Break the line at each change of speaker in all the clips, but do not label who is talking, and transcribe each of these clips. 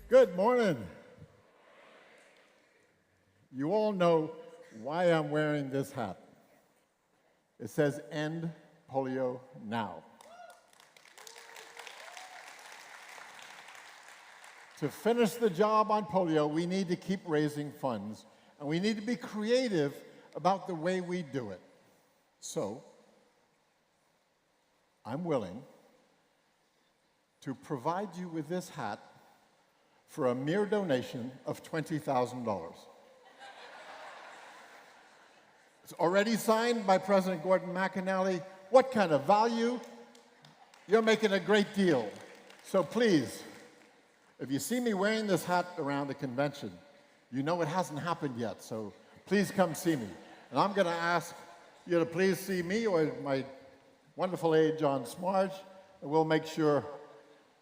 Good morning. You all know why I'm wearing this hat. It says End Polio Now. To finish the job on polio, we need to keep raising funds, and we need to be creative about the way we do it. So, I'm willing to provide you with this hat for a mere donation of $20,000. It's already signed by President Gordon McInally. What kind of value? You're making a great deal. So please, if you see me wearing this hat around the convention, you know it hasn't happened yet, so please come see me. And I'm going to ask you to please see me or my wonderful aide, John Smarge, and we'll make sure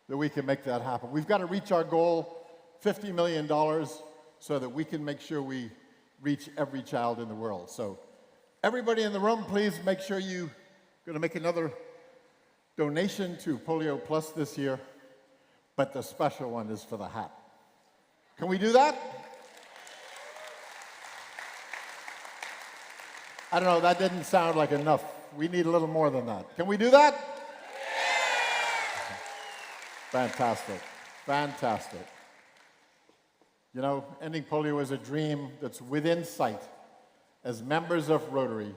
that we can make that happen. We've got to reach our goal, $50 million, so that we can make sure we reach every child in the world. So everybody in the room, please make sure you're going to make another donation to Polio Plus this year, but the special one is for the hat. Can we do that? I don't know, that didn't sound like enough. We need a little more than that. Can we do that? Fantastic, fantastic. You know, ending polio is a dream that's within sight. As members of Rotary,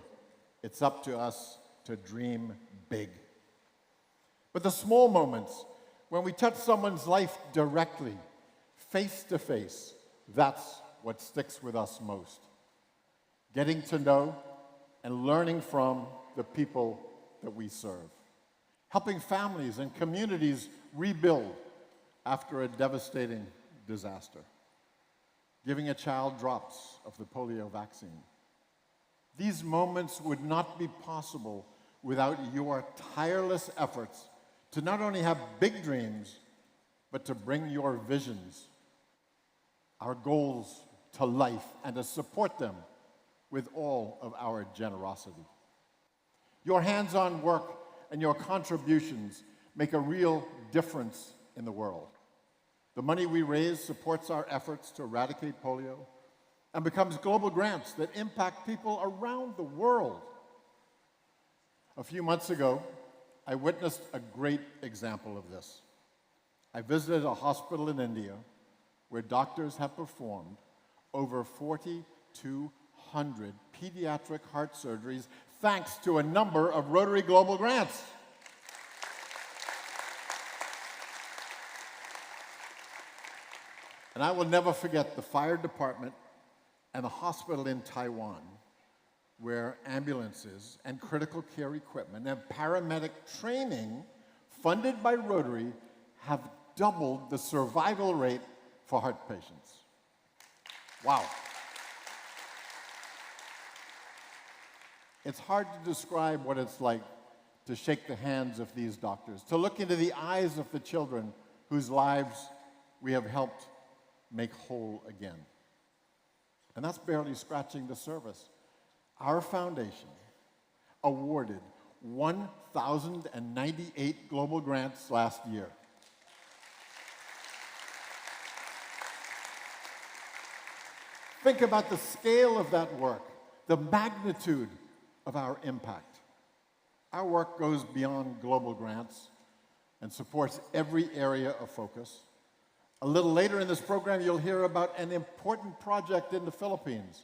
it's up to us to dream big. But the small moments, when we touch someone's life directly, face to face, that's what sticks with us most. Getting to know and learning from the people that we serve. Helping families and communities rebuild after a devastating disaster. Giving a child drops of the polio vaccine. These moments would not be possible without your tireless efforts to not only have big dreams, but to bring your visions, our goals to life, and to support them with all of our generosity. Your hands-on work and your contributions make a real difference in the world. The money we raise supports our efforts to eradicate polio and becomes global grants that impact people around the world. A few months ago, I witnessed a great example of this. I visited a hospital in India where doctors have performed over 4,200 pediatric heart surgeries thanks to a number of Rotary Global grants. And I will never forget the fire department and the hospital in Taiwan, where ambulances and critical care equipment and paramedic training funded by Rotary have doubled the survival rate for heart patients. Wow. It's hard to describe what it's like to shake the hands of these doctors, to look into the eyes of the children whose lives we have helped make whole again. And that's barely scratching the surface. Our foundation awarded 1,098 global grants last year. Think about the scale of that work, the magnitude of our impact. Our work goes beyond global grants and supports every area of focus. A little later in this program, you'll hear about an important project in the Philippines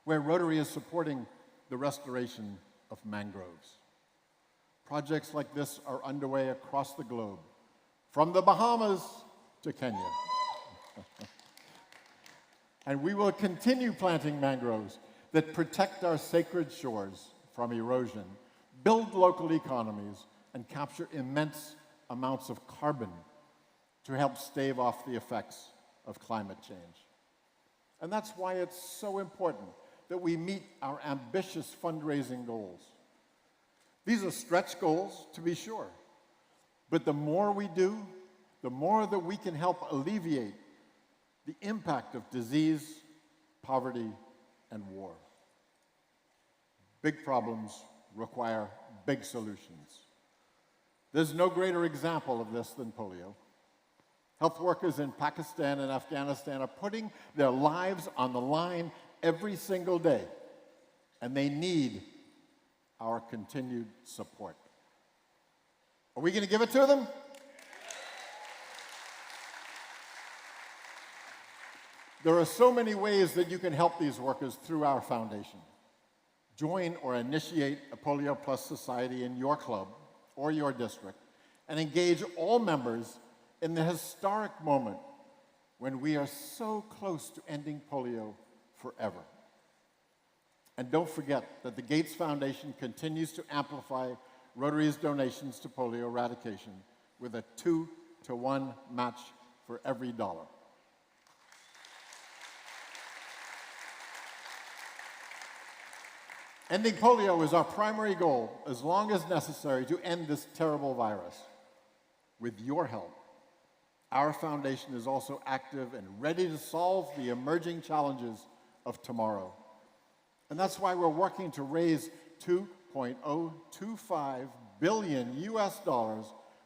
where Rotary is supporting the restoration of mangroves. Projects like this are underway across the globe, from the Bahamas to Kenya. And we will continue planting mangroves that protect our sacred shores from erosion, build local economies, and capture immense amounts of carbon to help stave off the effects of climate change. And that's why it's so important that we meet our ambitious fundraising goals. These are stretch goals, to be sure, but the more we do, the more that we can help alleviate the impact of disease, poverty, and war. Big problems require big solutions. There's no greater example of this than polio. Health workers in Pakistan and Afghanistan are putting their lives on the line every single day, and they need our continued support. Are we going to give it to them? There are so many ways that you can help these workers through our foundation. Join or initiate a Polio Plus Society in your club or your district, and engage all members in the historic moment when we are so close to ending polio forever. And don't forget that the Gates Foundation continues to amplify Rotary's donations to polio eradication with a 2-to-1 match for every dollar. Ending polio is our primary goal, as long as necessary, to end this terrible virus. With your help, our foundation is also active and ready to solve the emerging challenges of tomorrow. And that's why we're working to raise $2.025 billion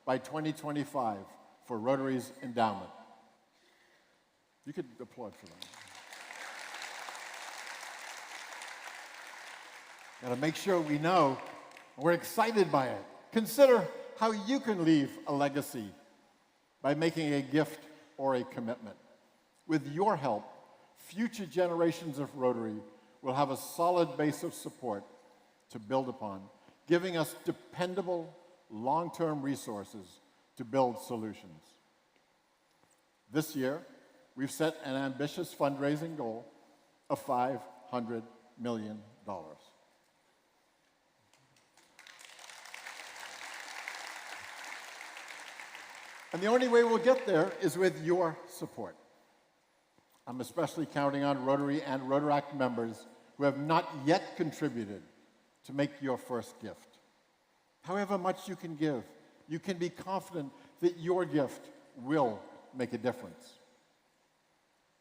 by 2025 for Rotary's endowment. You could applaud for that. Got to make sure we know we're excited by it. Consider how you can leave a legacy by making a gift or a commitment. With your help, future generations of Rotary will have a solid base of support to build upon, giving us dependable, long-term resources to build solutions. This year, we've set an ambitious fundraising goal of $500 million. And the only way we'll get there is with your support. I'm especially counting on Rotary and Rotaract members who have not yet contributed to make your first gift. However much you can give, you can be confident that your gift will make a difference.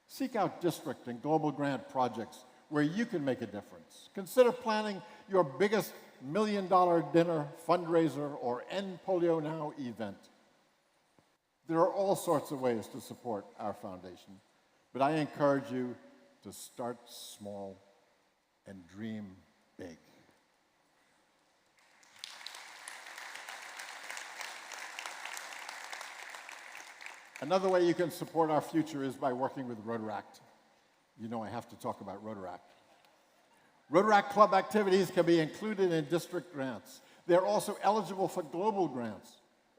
Seek out district and global grant projects where you can make a difference. Consider planning your biggest $1 million dinner, fundraiser, or End Polio Now event. There are all sorts of ways to support our foundation, but I encourage you to start small and dream big. Another way you can support our future is by working with Rotaract. You know I have to talk about Rotaract. Rotaract club activities can be included in district grants. They're also eligible for global grants,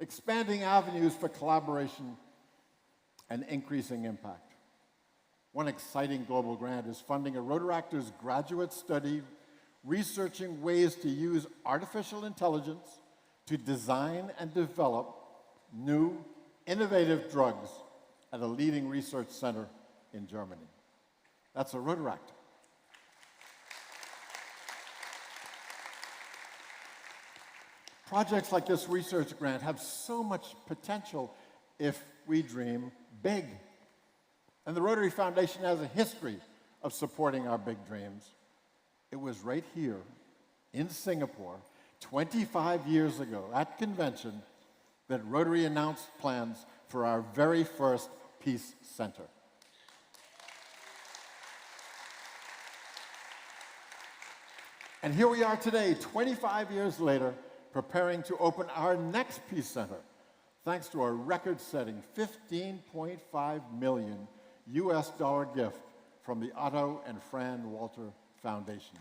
expanding avenues for collaboration and increasing impact. One exciting global grant is funding a Rotaractors graduate study researching ways to use artificial intelligence to design and develop new, innovative drugs at a leading research center in Germany. That's a Rotaract. Projects like this research grant have so much potential if we dream big. And the Rotary Foundation has a history of supporting our big dreams. It was right here in Singapore 25 years ago at convention that Rotary announced plans for our very first Peace Center. And here we are today, 25 years later, preparing to open our next Peace Center, thanks to a record-setting $15.5 million gift from the Otto and Fran Walter Foundation.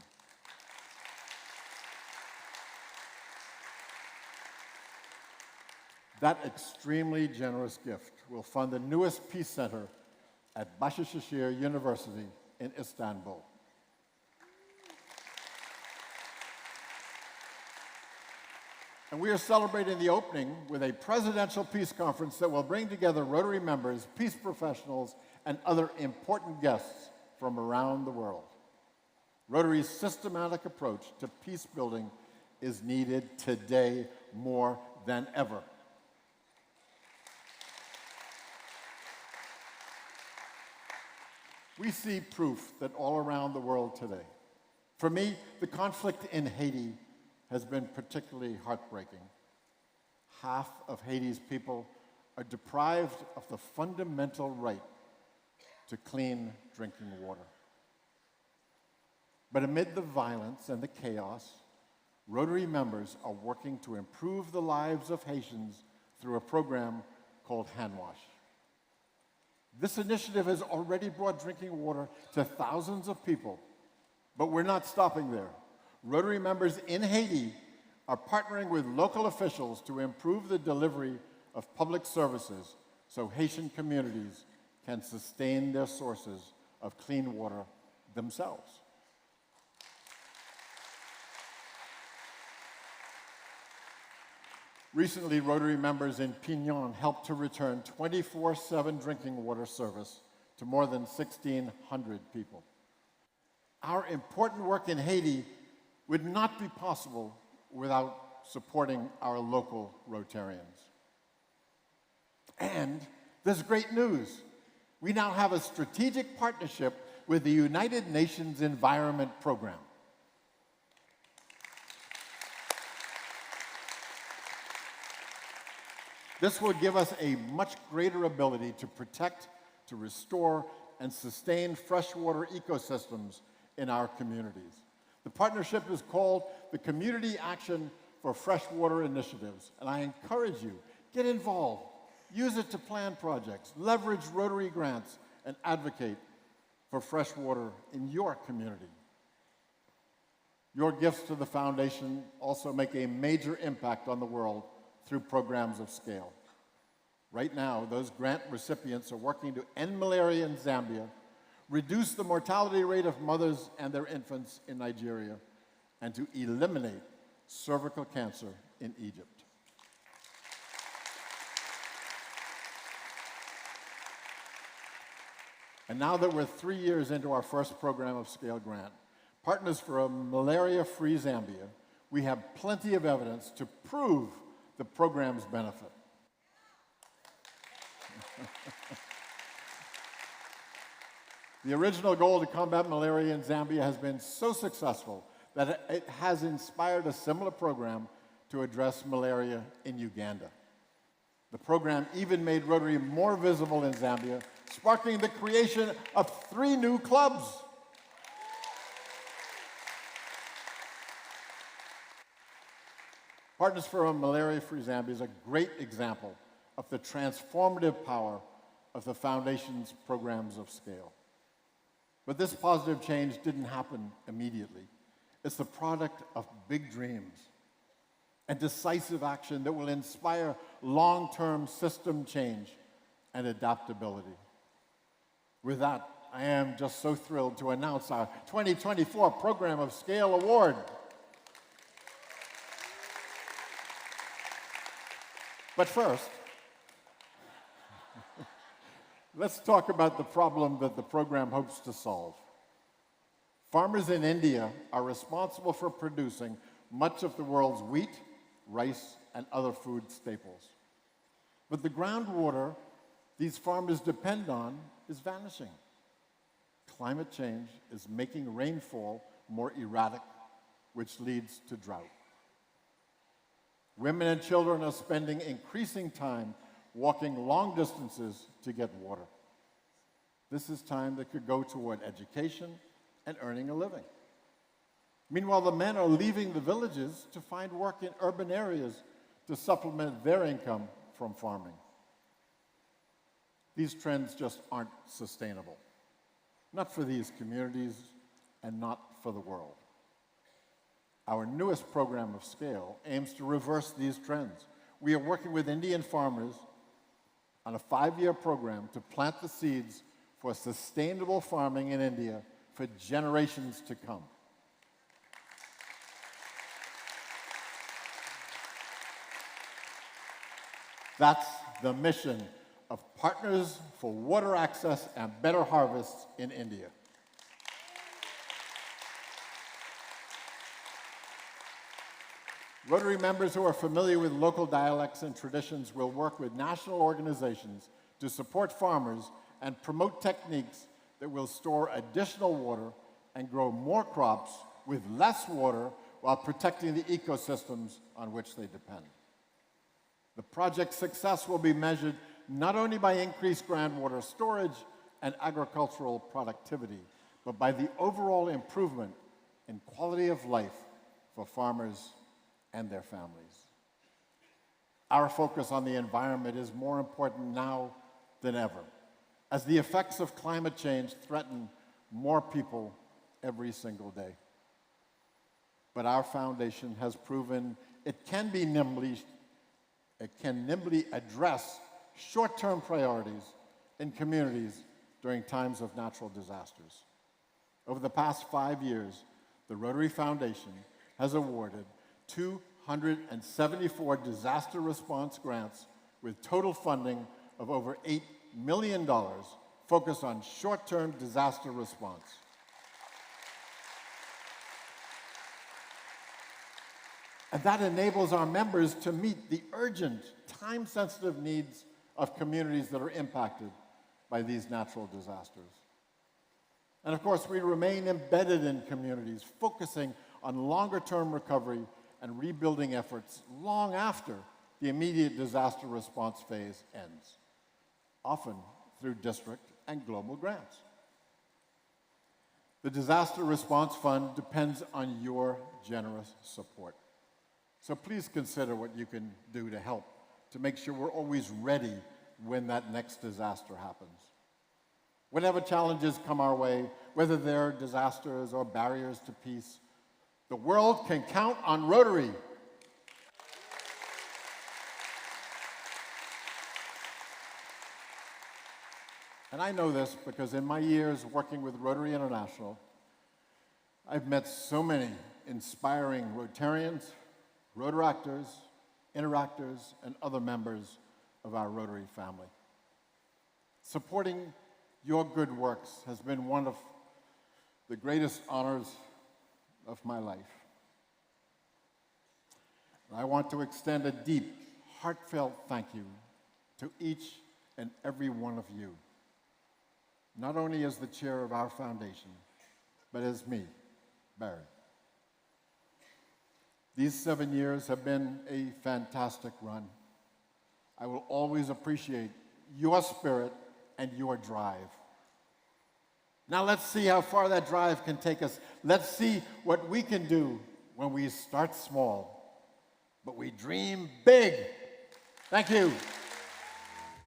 That extremely generous gift will fund the newest Peace Center at Başakşehir University in Istanbul. And we are celebrating the opening with a presidential peace conference that will bring together Rotary members, peace professionals, and other important guests from around the world. Rotary's systematic approach to peace building is needed today more than ever. We see proof that all around the world today. For me, the conflict in Haiti has been particularly heartbreaking. Half of Haiti's people are deprived of the fundamental right to clean drinking water. But amid the violence and the chaos, Rotary members are working to improve the lives of Haitians through a program called Hand Wash. This initiative has already brought drinking water to thousands of people, but we're not stopping there. Rotary members in Haiti are partnering with local officials to improve the delivery of public services so Haitian communities can sustain their sources of clean water themselves. Recently, Rotary members in Pignon helped to return 24/7 drinking water service to more than 1,600 people. Our important work in Haiti would not be possible without supporting our local Rotarians. And there's great news. We now have a strategic partnership with the United Nations Environment Program. This will give us a much greater ability to protect, to restore, and sustain freshwater ecosystems in our communities. The partnership is called the Community Action for Freshwater Initiatives, and I encourage you, get involved, use it to plan projects, leverage Rotary grants, and advocate for fresh water in your community. Your gifts to the foundation also make a major impact on the world through programs of scale. Right now, those grant recipients are working to end malaria in Zambia, reduce the mortality rate of mothers and their infants in Nigeria, and to eliminate cervical cancer in Egypt. And now that we're 3 years into our first program of scale grant, Partners for a Malaria-Free Zambia, we have plenty of evidence to prove the program's benefit. The original goal to combat malaria in Zambia has been so successful that it has inspired a similar program to address malaria in Uganda. The program even made Rotary more visible in Zambia, sparking the creation of 3 new clubs. Partners for a Malaria-Free Zambia is a great example of the transformative power of the Foundation's programs of scale. But this positive change didn't happen immediately. It's the product of big dreams and decisive action that will inspire long-term system change and adaptability. With that, I am just so thrilled to announce our 2024 Program of Scale Award. But first, let's talk about the problem that the program hopes to solve. Farmers in India are responsible for producing much of the world's wheat, rice, and other food staples. But the groundwater these farmers depend on is vanishing. Climate change is making rainfall more erratic, which leads to drought. Women and children are spending increasing time walking long distances to get water. This is time that could go toward education and earning a living. Meanwhile, the men are leaving the villages to find work in urban areas to supplement their income from farming. These trends just aren't sustainable. Not for these communities and not for the world. Our newest program of scale aims to reverse these trends. We are working with Indian farmers on a 5-year program to plant the seeds for sustainable farming in India for generations to come. That's the mission of Partners for Water Access and Better Harvests in India. Rotary members who are familiar with local dialects and traditions will work with national organizations to support farmers and promote techniques that will store additional water and grow more crops with less water while protecting the ecosystems on which they depend. The project's success will be measured not only by increased groundwater storage and agricultural productivity, but by the overall improvement in quality of life for farmers and their families. Our focus on the environment is more important now than ever, as the effects of climate change threaten more people every single day. But our foundation has proven it can nimbly address short-term priorities in communities during times of natural disasters. Over the past 5 years, the Rotary Foundation has awarded 274 disaster response grants with total funding of over $8 million focused on short-term disaster response. And that enables our members to meet the urgent, time-sensitive needs of communities that are impacted by these natural disasters. And of course, we remain embedded in communities, focusing on longer-term recovery and rebuilding efforts long after the immediate disaster response phase ends, often through district and global grants. The Disaster Response Fund depends on your generous support. So please consider what you can do to help, to make sure we're always ready when that next disaster happens. Whatever challenges come our way, whether they're disasters or barriers to peace, the world can count on Rotary. And I know this because in my years working with Rotary International, I've met so many inspiring Rotarians, Rotaractors, Interactors, and other members of our Rotary family. Supporting your good works has been one of the greatest honors of my life. And I want to extend a deep, heartfelt thank you to each and every one of you, not only as the chair of our foundation, but as me, Barry. These 7 years have been a fantastic run. I will always appreciate your spirit and your drive. Now let's see how far that drive can take us. Let's see what we can do when we start small, but we dream big. Thank you.